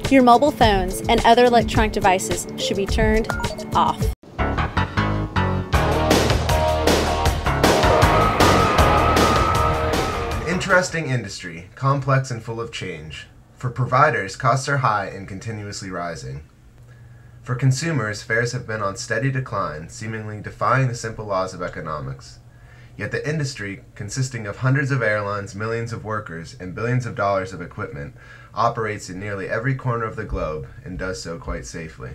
Your mobile phones and other electronic devices should be turned off. An interesting industry, complex and full of change. For providers, costs are high and continuously rising. For consumers, fares have been on steady decline, seemingly defying the simple laws of economics. Yet the industry, consisting of hundreds of airlines, millions of workers, and billions of dollars of equipment, operates in nearly every corner of the globe and does so quite safely.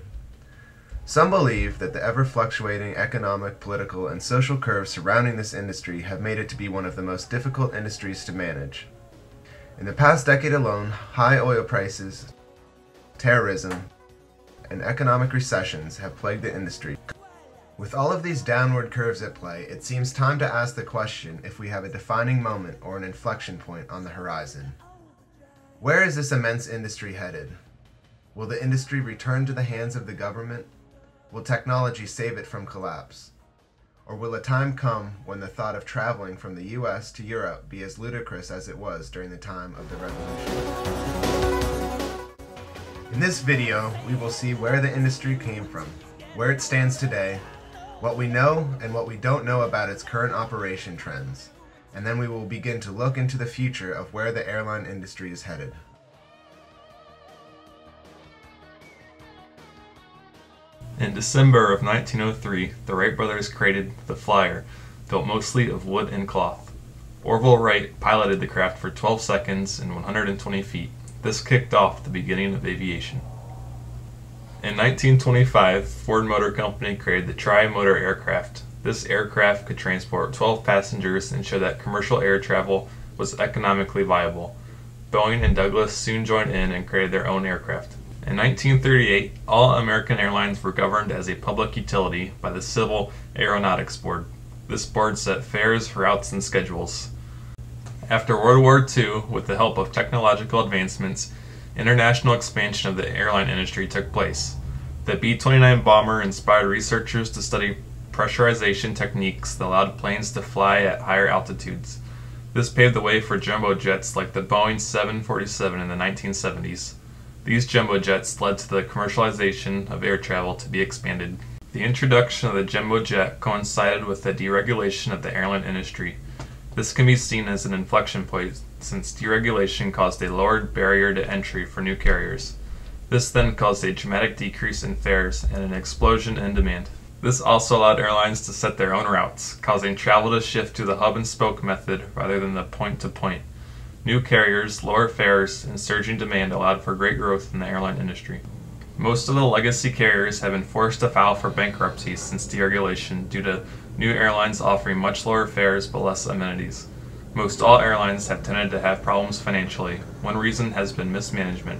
Some believe that the ever-fluctuating economic, political, and social curves surrounding this industry have made it to be one of the most difficult industries to manage. In the past decade alone, high oil prices, terrorism, and economic recessions have plagued the industry. With all of these downward curves at play, it seems time to ask the question if we have a defining moment or an inflection point on the horizon. Where is this immense industry headed? Will the industry return to the hands of the government? Will technology save it from collapse? Or will a time come when the thought of traveling from the US to Europe be as ludicrous as it was during the time of the Revolution? In this video, we will see where the industry came from, where it stands today, what we know and what we don't know about its current operation trends, and then we will begin to look into the future of where the airline industry is headed. In December of 1903, the Wright brothers created the Flyer, built mostly of wood and cloth. Orville Wright piloted the craft for 12 seconds and 120 feet. This kicked off the beginning of aviation. In 1925, Ford Motor Company created the Tri-Motor aircraft. This aircraft could transport 12 passengers and show that commercial air travel was economically viable. Boeing and Douglas soon joined in and created their own aircraft. In 1938, all American airlines were governed as a public utility by the Civil Aeronautics Board. This board set fares, routes, and schedules. After World War II, with the help of technological advancements, international expansion of the airline industry took place. The B-29 bomber inspired researchers to study pressurization techniques that allowed planes to fly at higher altitudes. This paved the way for jumbo jets like the Boeing 747 in the 1970s. These jumbo jets led to the commercialization of air travel to be expanded. The introduction of the jumbo jet coincided with the deregulation of the airline industry. This can be seen as an inflection point, since deregulation caused a lowered barrier to entry for new carriers. This then caused a dramatic decrease in fares and an explosion in demand. This also allowed airlines to set their own routes, causing travel to shift to the hub-and-spoke method rather than the point-to-point. New carriers, lower fares, and surging demand allowed for great growth in the airline industry. Most of the legacy carriers have been forced to file for bankruptcy since deregulation due to new airlines offering much lower fares but less amenities. Most all airlines have tended to have problems financially. One reason has been mismanagement.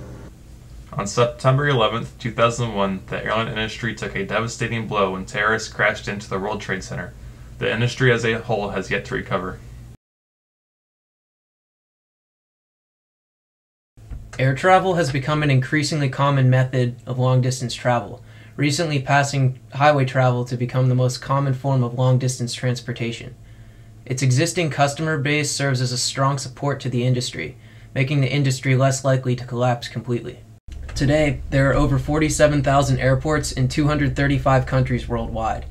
On September 11, 2001, the airline industry took a devastating blow when terrorists crashed into the World Trade Center. The industry as a whole has yet to recover. Air travel has become an increasingly common method of long-distance travel, recently passing highway travel to become the most common form of long-distance transportation. Its existing customer base serves as a strong support to the industry, making the industry less likely to collapse completely. Today, there are over 47,000 airports in 235 countries worldwide.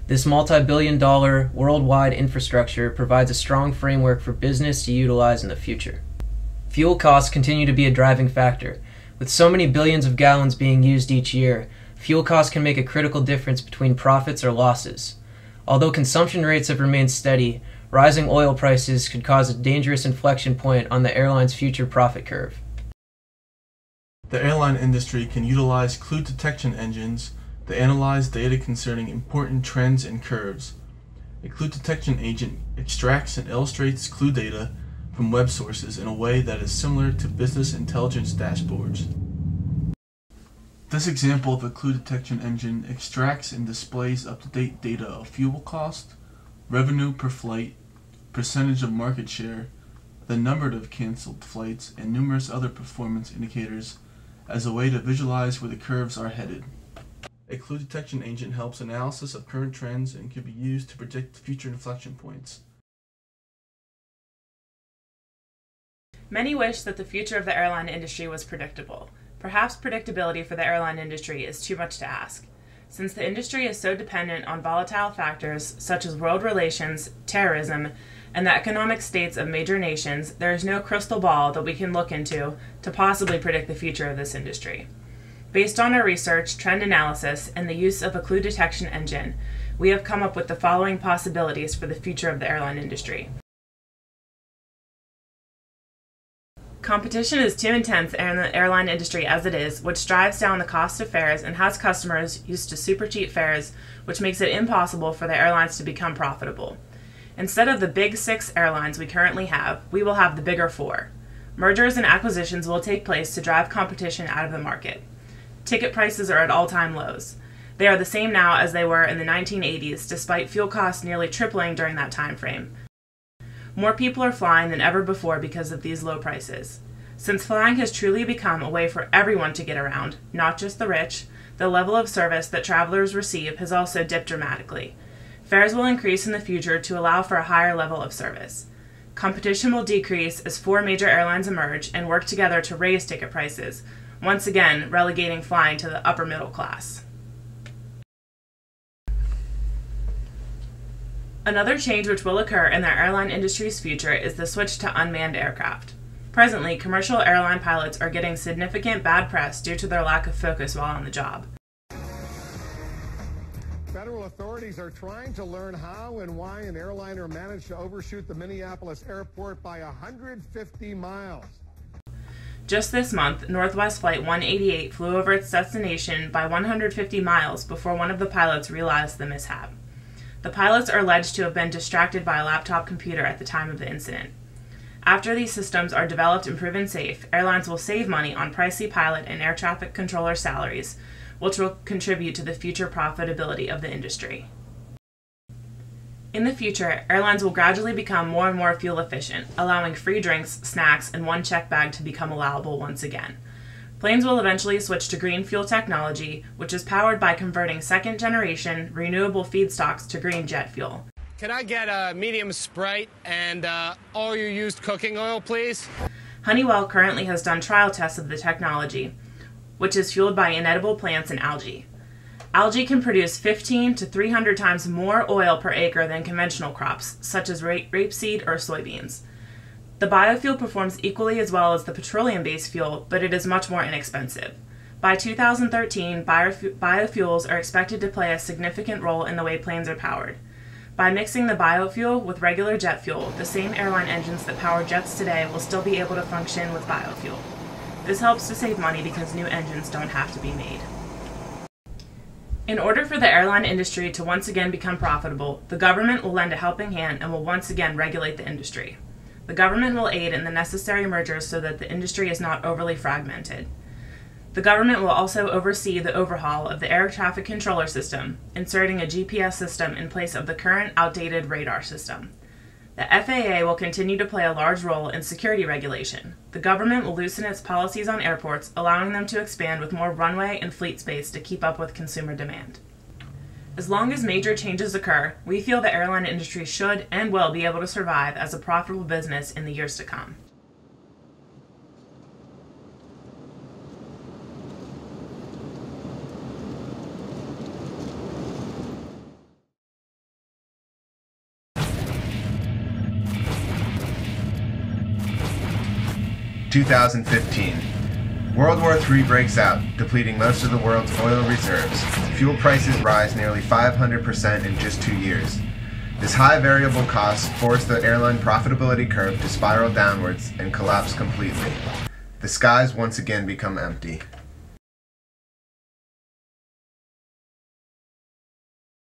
This multi-billion-dollar worldwide infrastructure provides a strong framework for business to utilize in the future. Fuel costs continue to be a driving factor. With so many billions of gallons being used each year, fuel costs can make a critical difference between profits or losses. Although consumption rates have remained steady, rising oil prices could cause a dangerous inflection point on the airline's future profit curve. The airline industry can utilize clue detection engines to analyze data concerning important trends and curves. A clue detection agent extracts and illustrates clue data from web sources in a way that is similar to business intelligence dashboards. This example of a clue detection engine extracts and displays up-to-date data of fuel cost, revenue per flight, percentage of market share, the number of canceled flights, and numerous other performance indicators as a way to visualize where the curves are headed. A clue detection agent helps analysis of current trends and can be used to predict future inflection points. Many wish that the future of the airline industry was predictable, Perhaps predictability for the airline industry is too much to ask. Since the industry is so dependent on volatile factors such as world relations, terrorism, and the economic states of major nations, there is no crystal ball that we can look into to possibly predict the future of this industry. Based on our research, trend analysis, and the use of a clue detection engine, we have come up with the following possibilities for the future of the airline industry. Competition is too intense in the airline industry as it is, which drives down the cost of fares and has customers used to super cheap fares, which makes it impossible for the airlines to become profitable. Instead of the big 6 airlines we currently have, we will have the bigger 4. Mergers and acquisitions will take place to drive competition out of the market. Ticket prices are at all-time lows. They are the same now as they were in the 1980s, despite fuel costs nearly tripling during that time frame. More people are flying than ever before because of these low prices. Since flying has truly become a way for everyone to get around, not just the rich, the level of service that travelers receive has also dipped dramatically. Fares will increase in the future to allow for a higher level of service. Competition will decrease as 4 major airlines emerge and work together to raise ticket prices, once again relegating flying to the upper middle class. Another change which will occur in the airline industry's future is the switch to unmanned aircraft. Presently, commercial airline pilots are getting significant bad press due to their lack of focus while on the job. Federal authorities are trying to learn how and why an airliner managed to overshoot the Minneapolis airport by 150 miles. Just this month, Northwest Flight 188 flew over its destination by 150 miles before one of the pilots realized the mishap. The pilots are alleged to have been distracted by a laptop computer at the time of the incident. After these systems are developed and proven safe, airlines will save money on pricey pilot and air traffic controller salaries, which will contribute to the future profitability of the industry. In the future, airlines will gradually become more and more fuel efficient, allowing free drinks, snacks, and one check bag to become allowable once again. Planes will eventually switch to green fuel technology, which is powered by converting second-generation renewable feedstocks to green jet fuel. Can I get a medium Sprite and all your used cooking oil, please? Honeywell currently has done trial tests of the technology, which is fueled by inedible plants and algae. Algae can produce 15 to 300 times more oil per acre than conventional crops, such as rapeseed or soybeans. The biofuel performs equally as well as the petroleum-based fuel, but it is much more inexpensive. By 2013, biofuels are expected to play a significant role in the way planes are powered. By mixing the biofuel with regular jet fuel, the same airline engines that power jets today will still be able to function with biofuel. This helps to save money because new engines don't have to be made. In order for the airline industry to once again become profitable, the government will lend a helping hand and will once again regulate the industry. The government will aid in the necessary mergers so that the industry is not overly fragmented. The government will also oversee the overhaul of the air traffic controller system, inserting a GPS system in place of the current outdated radar system. The FAA will continue to play a large role in security regulation. The government will loosen its policies on airports, allowing them to expand with more runway and fleet space to keep up with consumer demand. As long as major changes occur, we feel the airline industry should and will be able to survive as a profitable business in the years to come. (2015) World War III breaks out, depleting most of the world's oil reserves. Fuel prices rise nearly 500% in just 2 years. This high variable cost forced the airline profitability curve to spiral downwards and collapse completely. The skies once again become empty.